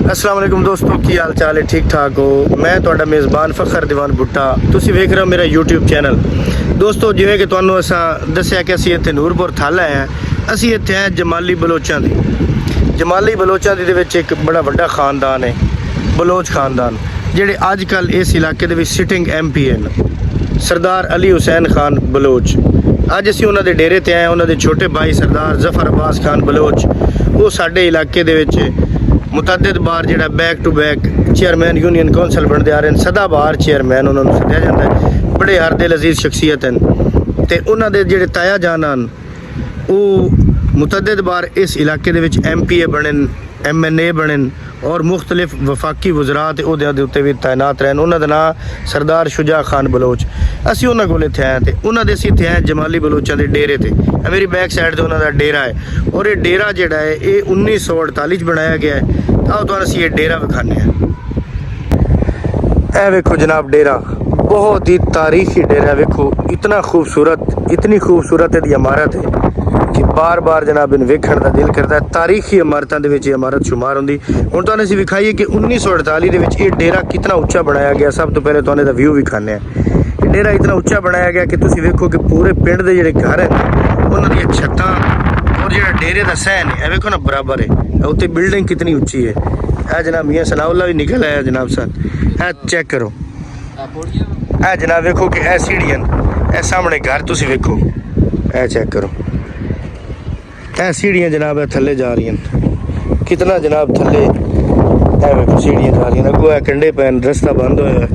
अस्सलाम वालेकुम दोस्तों, की हाल चाल है? ठीक ठाक हो? मैं ਤੁਹਾਡਾ मेज़बान फ़खर दीवान भुट्टा, ਤੁਸੀਂ ਵੇਖ ਰਹੇ ਹੋ ਮੇਰਾ YouTube ਚੈਨਲ। ਦੋਸਤੋ, ਜਿਵੇਂ ਕਿ ਤੁਹਾਨੂੰ ਅਸਾਂ ਦੱਸਿਆ ਕਿ ਅਸੀਂ ਇੱਥੇ ਨੂਰਪੁਰ ਥਲ ਆਏ ਹਾਂ। ਅਸੀਂ ਇੱਥੇ ਆਏ ਜਮਾਲੀ ਬਲੋਚਾਂ ਦੀ। ਜਮਾਲੀ ਬਲੋਚਾਂ ਦੇ ਵਿੱਚ ਇੱਕ ਬੜਾ ਵੱਡਾ ਖਾਨਦਾਨ ਹੈ, ਬਲੋਚ ਖਾਨਦਾਨ, ਜਿਹੜੇ ਅੱਜ ਕੱਲ੍ਹ ਇਸ ਇਲਾਕੇ ਦੇ ਵਿੱਚ ਸਿਟਿੰਗ MP ਹਨ, ਸਰਦਾਰ ਅਲੀ ਹੁਸੈਨ ਖਾਨ ਬਲੋਚ। ਅੱਜ ਅਸੀਂ ਉਹਨਾਂ ਦੇ ਡੇਰੇ ਤੇ ਆਏ। ਉਹਨਾਂ ਦੇ ਛੋਟੇ ਭਾਈ ਸਰਦਾਰ ਜ਼ਫਰ ਅब्बास ਖਾਨ ਬਲੋਚ, ਉਹ ਸਾਡੇ ਇਲਾਕੇ ਦੇ ਵਿੱਚ मुतअद्दिद बार जिहड़ा back to back chairman union council बनते आ रहे हैं। सदा बार चेयरमैन उन्होंने सद्या जाता है। बड़े हर दिल अजीज शख्सियत हैं तो उन्होंने जिहड़े ताया जान हैं वो मुतअद्दिद बार इस इलाके दे विच MPA बने, MNA बने और मुख्तलिफ वफाकी वज़रात उहदियां दे उत्ते भी तैनात रहन। उन्हों का नाम सरदार शुजा खान बलोच। असी उन्होंने कोल इत्थे आए ते उन्होंने असीं इत्थे आए जमाली बलोचां दे डेरे ते। मेरी बैक साइड ते उन्हों दा डेरा है और ये डेरा जिहड़ा है ये 1948 बनाया गया है। आओ तुहानूं असीं ये डेरा विखाने हैं। ए वेखो जनाब, डेरा बहुत ही तारीखी डेरा। वेखो इतना खूबसूरत, इतनी खूबसूरत इहदी इमारत है कि बार बार जनाब इन वेखण दा दिल करता है। तारीखी इमारतों के विच इमारत शुमार होंदी। हुण तुहानूं असीं विखाईए कि 1948 दे विच ये डेरा कितना उच्चा बनाया गया। सब तो पहले तुहानूं दा व्यू विखाने हैं। डेरा इतना उच्चा बनाया गया कि तुसीं वेखो कि पूरे पिंड दे जिहड़े घर हैं उन्हां दी छत्तां और जिहड़ा डेरे दा सहन है वेखो ना बराबर है। उत्ते बिल्डिंग कितनी उच्ची है। ए जनाब मियां सनाउल्लाह भी निकल आया जनाब साहब। ए चेक करो, ए जनाब वेखो कि ए सीढ़ियां, ए सामने घर तुसीं वेखो, ए चेक करो, ए सीढ़ियां जनाब थल्ले जा रही हैं। कितना जनाब थल्ले ए वेखो सीढ़ियां जा रही हैं। अगों ए कंडे पैन, रस्ता बंद होया,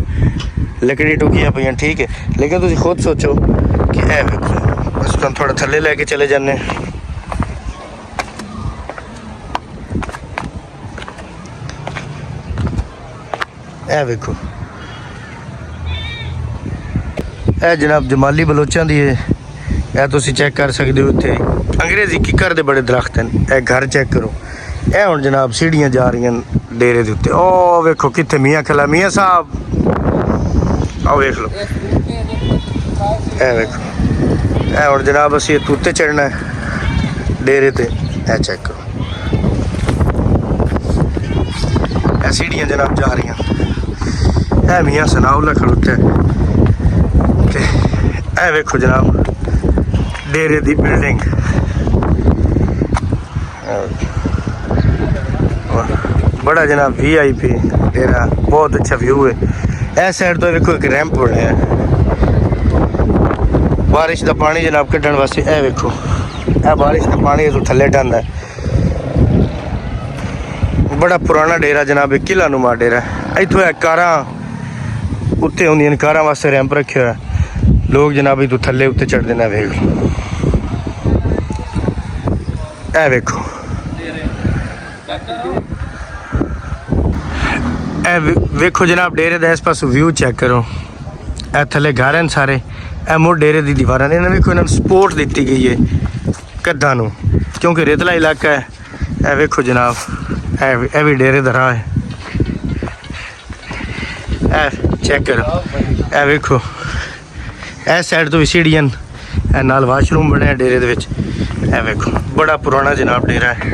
लकड़ी टुकियां पईयां, ठीक है। लेकिन तुसीं खुद सोचो कि ए वेखो, बस तुहानूं थोड़ा थल्ले लैके चले जाने। ए वेखो, ए जनाब जमाली बलोचां दी है। ए तुसीं चेक कर सकते हो। इत्थे अंग्रेजी किकर दे बड़े दरख्त हैं। ए घर चेक करो। ए हुण जनाब सीढ़ियां जा रही हैं डेरे दे उत्ते। ओ वेखो कित्थे मियां खला, मियां साहब आओ वेख लो। ए वेखो, ए हुण जनाब असीं इत्थे उत्ते चढ़ना है डेरे ते। ए चेक करो, ए सीढ़ियां जनाब जा रही हैं। ए मियां सनाउल्लाह खड़ोता है ते ए वेखो जनाब डेरे दी बिल्डिंग। बड़ा जनाब VIP डेरा, बहुत अच्छा व्यू है। ए साइड तो वेखो एक रैंप बनया है बारिश का पानी जनाब कड्ढण वास्ते। ए वेखो, ए बारिश का पानी तो थल्ले डंदा है। बड़ा पुराना डेरा जनाब, किला नुमा डेरा। इत्थों कारां उत्ते होंदियां, कारां वास्ते रैंप रखे हुआ है। लोग जनाब इत्थों थल्ले उत्ते चढ़दे ने। वेख ए वेखो, ए वेखो जनाब डेरे का इस पास व्यू चेक करो। ए थले घर हैं सारे। ए मुड़ डेरे की दीवार ने वेखो, इन्होंने सपोर्ट दी गई है कद्दां नूं, क्योंकि रेतला इलाका है। ए वेखो जनाब, ए भी डेरे दा राह है। ए चेक करो, ए वेखो ए साइड तो भी सीढ़ियां, ए नाल वाशरूम बने डेरे दे विच। ए वेखो बड़ा पुराना जनाब डेरा है।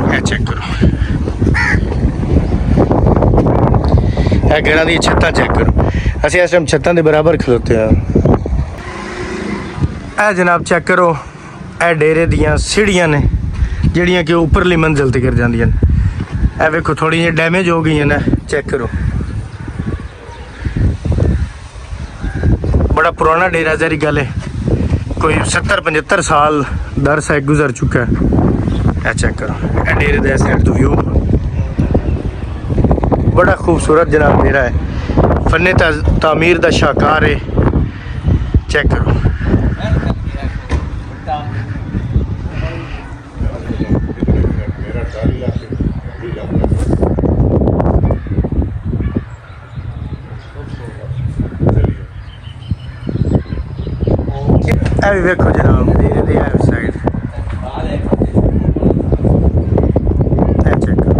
ए चेक करो, ए घरां दी छत्तां चेक करो। असीं इस टाइम छत्तां दे बराबर खलोते हैं। ए जनाब चेक करो, ए डेरे दियां सीढ़ियां ने जिहड़ियां कि उपरली मंजिल ते गिर जांदियां। ए वेखो थोड़ी जी डैमेज हो गई है ना, चेक करो। बड़ा पुराना डेरा, जरी गल है कोई 70-75 साल दर से गुजर चुका है। ए चेक करो, ए डेरे दे साइड तो व्यू बड़ा खूबसूरत जनाब डेरा है। फन्ने तामीर दा शाहकार है। चेक करो, ए भी वेखो जनाब डेरे दी साइड। ए चेक करो,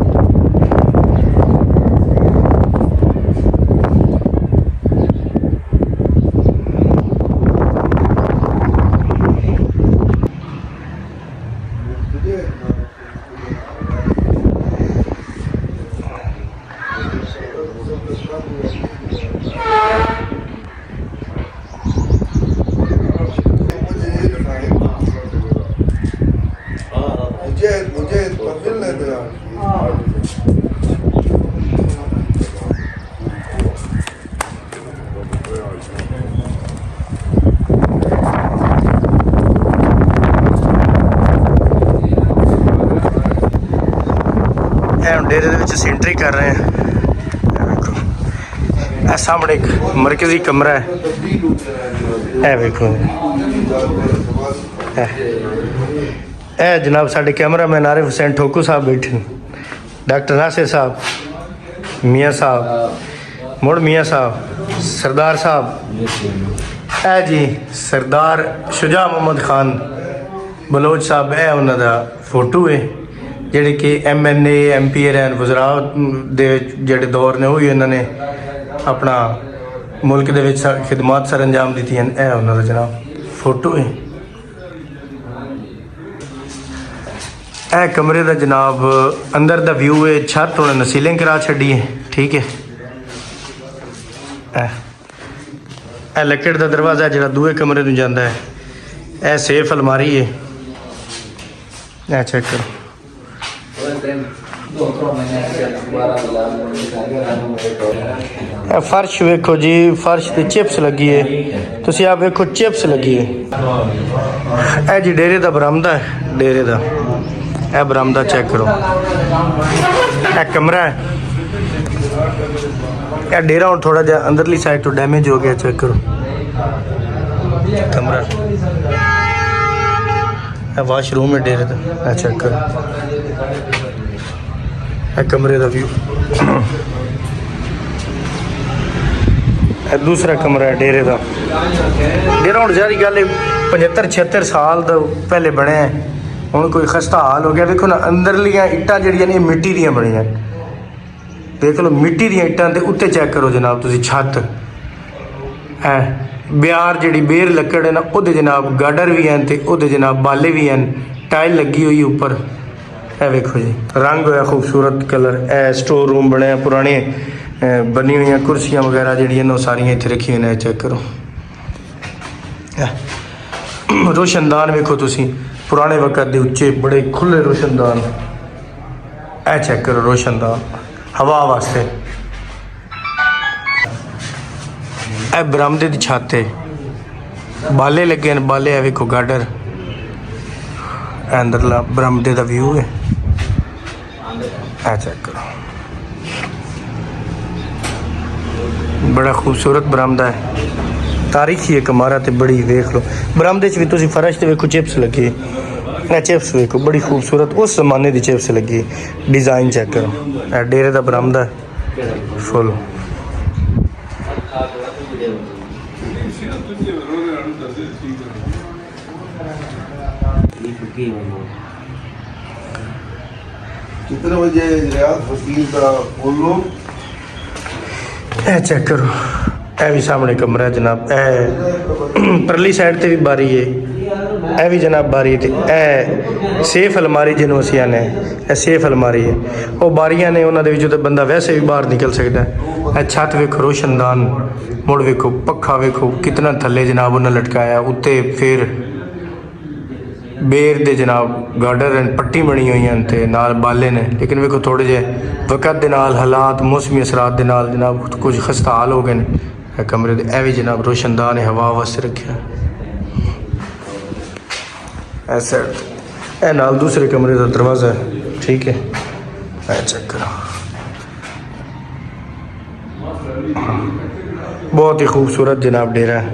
डेरे ਅਸੀਂ एंट्री कर रहे हैं। सामने एक मरकजी कमरा है, देखो जनाब साढ़े कैमरामैन आरिफ हुसैन ठोकू साहब बैठे, डॉक्टर नासिर साहब, मियाँ साहब, मुड़ मियाँ साहब, सरदार साहब, जी सरदार शुजा मोहम्मद खान बलोच साहब, उन्हों का फोटो है ਜਿਹੜੇ कि MNA MP रहन वज़रा ਦੇ ਜਿਹੜੇ ਦੌਰ ਨੇ ਉਹ ਇਹਨਾਂ ਨੇ ਆਪਣਾ ਮੁਲਕ ਦੇ ਵਿੱਚ ਖਿਦਮਤ ਸਰ ਅੰਜਾਮ ਦਿੱਤੀਆਂ। ਇਹ ਉਹਨਾਂ ਦਾ ਜਨਾਬ ਫੋਟੋ ਹੈ। ਇਹ ਕਮਰੇ ਦਾ ਜਨਾਬ ਅੰਦਰ ਦਾ ਵਿਊ ਹੈ। ਛੱਤ ਉਹਨਾਂ ਨੇ ਸੀਲਿੰਗ ਕਰਾ ਛੱਡੀ ਹੈ, ਠੀਕ ਹੈ। ਇਹ ਲੱਕੜ ਦਾ ਦਰਵਾਜ਼ਾ ਜਿਹੜਾ ਦੂਏ ਕਮਰੇ ਨੂੰ ਜਾਂਦਾ ਹੈ। ਇਹ ਸੇਫ ਅਲਮਾਰੀ ਹੈ। ਇਹ ਚੈੱਕ ਕਰੋ। फर्श वेखो जी, फर्श ते चिप्स लगी है, तुसी आप वेखो चिप्स लगी है। ए जी डेरे दा बरामदा है, डेरे दा ए बरामदा चेक करो। ए कमरा है, ए डेरा हुण थोड़ा जिहा अंदरली साइड तो डैमेज हो गया, चेक करो कमरा। ए वाशरूम है डेरे दा, ए चेक करो। कमरे का व्यू दूसरा कमरा है डेरे का। डेरा हूँ सारी गल 75-76 साल का पहले बने है, हूँ कोई खस्ता हाल हो गया। देखो ना अंदरलियाँ इट्टां जड़ियां ने मिट्टी दियां बनियां, देख लो मिट्टी दियां इट्टां ते उत्ते चेक करो जनाब तुसी छत है। ब्यार जी बेर लकड़ है ना उहदे जनाब गाडर भी हैं ते उहदे जनाब बाले भी हैं, टाइल लगी हुई ऊपर। ए वेखो जी रंग होया खूबसूरत कलर। ए स्टोर रूम बनया, पुराने बनी हुई कुर्सियाँ वगैरह जड़ियां सारियां इत्थे रखी हुई ने, चेक करो। रोशनदान वेखो तुसी पुराने वक्त के उच्चे बड़े खुले रोशनदान। ए चेक करो रोशनदान हवा वास्ते। ए बरामदे दी छत है, बाले लगे हैं, बाले है वेखो गाडर। अंदरला बरामदे का व्यू है, चेक करो बड़ा खूबसूरत बरामदा है, तारीखी है कमारा ते बड़ी। वेख लो बरामदे च भी तुसी फर्श ते वेखो चिप्स लगी, चिप्स वेखो बड़ी खूबसूरत उस जमाने की चिप्स लगी। डिज़ाइन चेक करो। डेरे का बरामदा फुल कितने बजे रियाद वकील का बोलो। चेक करो ए भी सामने कमरा है जनाब। ए परली साइड ते भी बारी है, ए भी जनाब बारी है। ए सेफ अलमारी जिन्हों असीं आने, ए सेफ अलमारी है। वो बारियां ने उन्होंने विचों तो बंदा वैसे भी बाहर निकल सकता है। ए छत वेखो रोशनदान, मुड़ वेखो पक्खा वेखो कितना थले जनाब उन्हें लटकाया। उत्ते फिर बेर दे जनाब गार्डर पट्टी बनी हुई हैं ते नाल बाले ने, लेकिन वेखो थोड़े जे वक़्त दे नाल हालात मौसमी असरात दे नाल जनाब कुछ खस्ता हाल हो गए ने। कमरे दे ए भी जनाब रोशनदान है, हवा वास्ते रखा ऐसा। ए नाल दूसरे कमरे का दरवाज़ा है, ठीक है। चेक करो बहुत ही खूबसूरत जनाब डेरा है।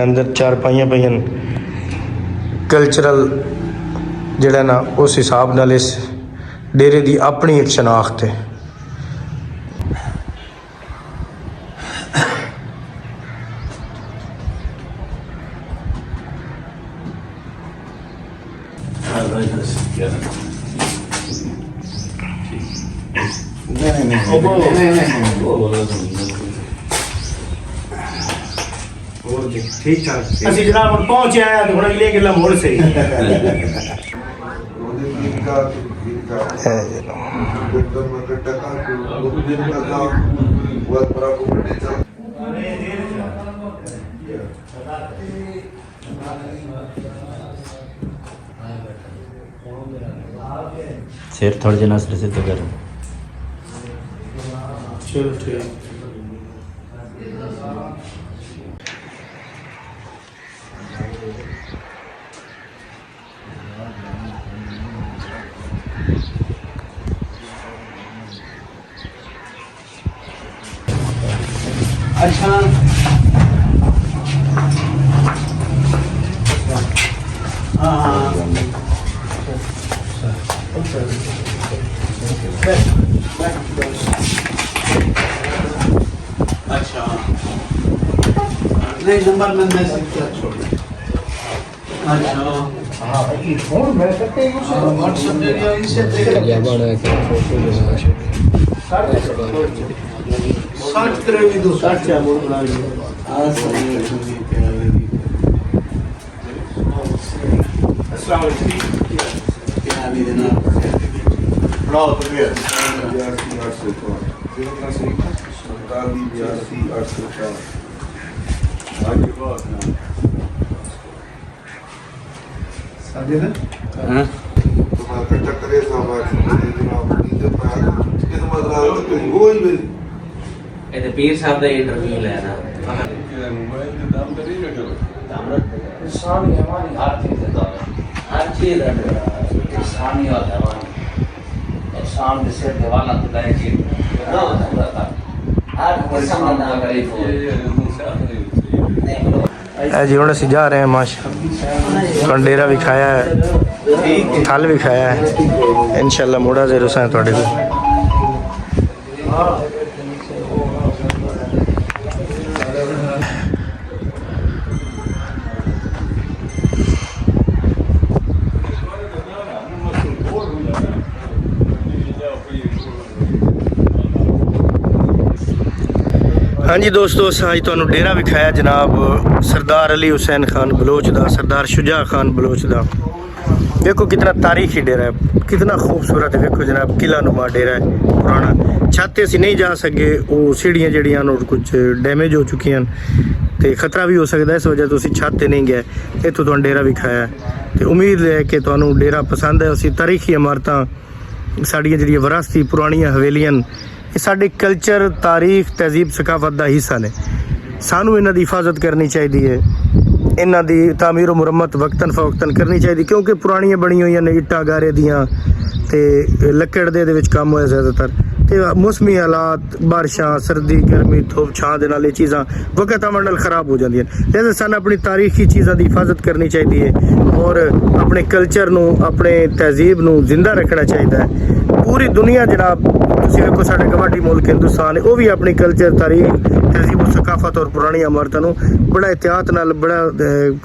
अंदर चारपाइयाँ पईयां कल्चरल जड़ा ना उस हिसाब नाल इस डेरे की अपनी एक शनाख्त है। ठीक ठाक असि जनाब पहुंचे आया तो अगले गल्ला मोड़ सही सिर थोड़े जना सिद्ध कर चलो ठीक। अच्छा हाँ अच्छा नहीं नंबर में मैसेज क्या छोड़ अच्छा हाँ व्हाट्सएप जरिए इनसे साठ करेगी दो साठ से बोल बना हाँ सही है अस्सलाम वालेकुम क्या हाल है जनाब ਬਣਾਓ ਤੇ 87 आगे बहुत ना सादे ना हाँ तुम्हारा टक्करे साहब जनाब नीचे पाया किस मतलब तो वो ही मेरी ਇਹ ਪੀਰ ਸਾਹਿਬ ਦਾ ਇੰਟਰਵਿਊ ਲੈਣਾ मोबाइल के दाम तो नहीं रखो इंसानी हमारी हर चीज है हर चीज है इंसानी और हैवानी इंसान जिसे दीवाना तो करे चीज ना होता था हर किस्म का ना करे जी हम असं जा रहे हैं माशा कंडेरा भी खाया है थल भी खाया है इंशाल्लाह मुड़ा जे रुसा है थोड़े को हाँ जी दोस्तों अज तुहानू डेरा विखाया जनाब सरदार अली हुसैन खान बलोच दा सरदार शुजा खान बलोच दा देखो कितना तारीखी डेरा है कितना खूबसूरत है देखो जनाब किला नुमा डेरा है पुराना छत असी नहीं जा सके वो सीढ़ियाँ जड़ियां कुछ डैमेज हो चुकी हैं तो खतरा भी हो सकता है इस वजह तो असी छत ते नहीं गए इतों तुहानू डेरा विखाया तो उम्मीद है कि तुहानू डेरा पसंद है उसी तारीखी इमारतां साड़ियाँ जड़ियां विरासती पुरानियां हवेलियां ये साडे कल्चर तारीख तहजीब सकाफत का हिस्सा ने सानू इन्हां दी हिफाजत करनी चाहिए इन्हां दी तामीर मुरम्मत वक्तन फवक्तन करनी चाहिए क्योंकि पुरानियां बनी हुई ने इट्टां गारे दियां ते लकड़ दे विच काम होया ज़्यादातर ते मौसमी हालात बारिशां सर्दी गर्मी धुप छां दे नाल ये चीज़ां वक्त आवन नाल खराब हो जांदियां लिहाज़ा सानू अपनी तारीखी चीज़ां दी हिफाजत करनी चाहिए और अपने कल्चर नू अपने तहजीब नू जिंदा रखना चाहिए पूरी दुनिया जनाब तुसीं वेखो साडे गवांढी मुल्क हिंदुस्तान है वो भी अपनी कल्चर तारीख तहजीब और सकाफत और पुरानी इमारतां नू बड़ा एहतियात नाल बड़ा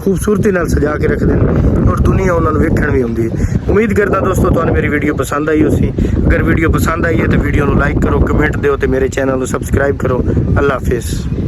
खूबसूरती नाल सजा के रखदे ने और दुनिया उन्हां नू वेखण भी आउंदी है उम्मीद करदा दोस्तों तुहानू मेरी वीडियो पसंद आई होसी अगर वीडियो पसंद आई है तो वीडियो नू लाइक करो कमेंट दिओ ते मेरे चैनल नू सबसक्राइब करो अल्लाह हाफिज़।